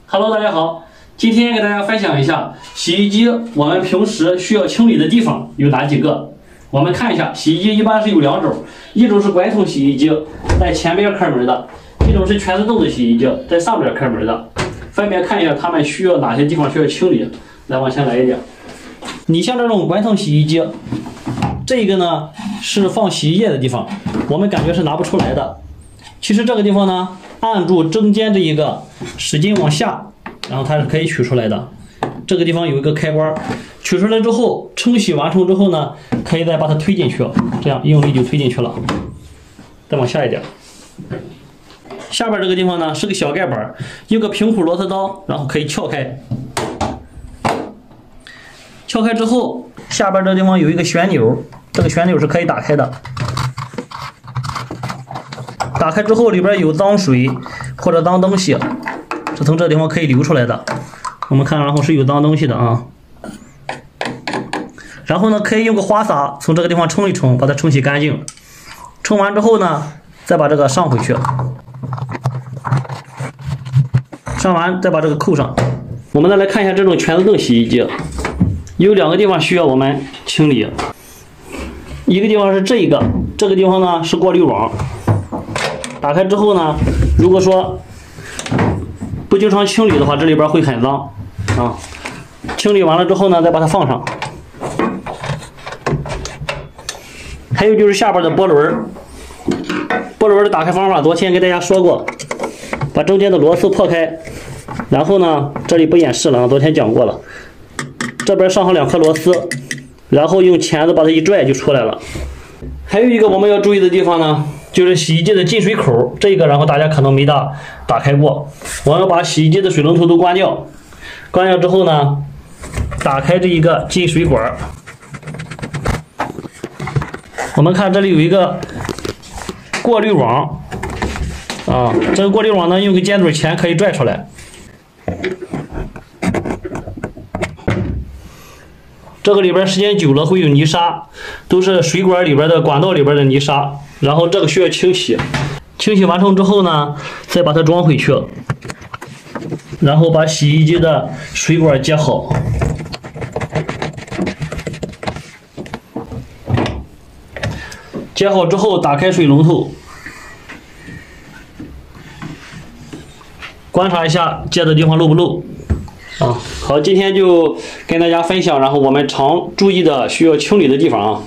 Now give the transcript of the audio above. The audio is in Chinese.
Hello， 大家好，今天给大家分享一下洗衣机我们平时需要清理的地方有哪几个。我们看一下，洗衣机一般是有两种，一种是管筒洗衣机，在前边开门的；一种是全自动的洗衣机，在上边开门的。分别看一下它们需要哪些地方需要清理。来，往前来一点。你像这种管筒洗衣机，这个呢是放洗衣液的地方，我们感觉是拿不出来的。其实这个地方呢，按住中间这一个，使劲往下，然后它是可以取出来的。这个地方有一个开关，取出来之后，冲洗完成之后呢，可以再把它推进去，这样用力就推进去了。再往下一点，下边这个地方呢是个小盖板，有个平库螺丝刀，然后可以撬开。撬开之后，下边这地方有一个旋钮，这个旋钮是可以打开的。打开之后，里边有脏水或者脏东西，是从这地方可以流出来的。我们看，然后是有脏东西的啊。然后呢，可以用个花洒从这个地方冲一冲，把它冲洗干净。冲完之后呢，再把这个上回去，上完再把这个扣上。我们再来看一下这种全自动洗衣机，有两个地方需要我们清理。一个地方是这个地方呢是过滤网。打开之后呢，如果说不经常清理的话，这里边会很脏啊。清理完了之后呢，再把它放上。还有就是下边的波轮，波轮的打开方法，昨天给大家说过，把中间的螺丝破开，然后呢，这里不演示了啊，昨天讲过了。这边上好2颗螺丝，然后用钳子把它一拽就出来了。还有一个我们要注意的地方呢，就是洗衣机的进水口，这个然后大家可能没打开过。我要把洗衣机的水龙头都关掉，关掉之后呢，打开这一个进水管。我们看这里有一个过滤网啊，这个过滤网呢用个尖嘴钳可以拽出来。这个里边时间久了会有泥沙，都是水管里边的管道里边的泥沙，然后这个需要清洗。清洗完成之后呢，再把它装回去，然后把洗衣机的水管接好。接好之后，打开水龙头，观察一下接的地方漏不漏。好，今天就跟大家分享，然后我们常注意的需要清理的地方啊。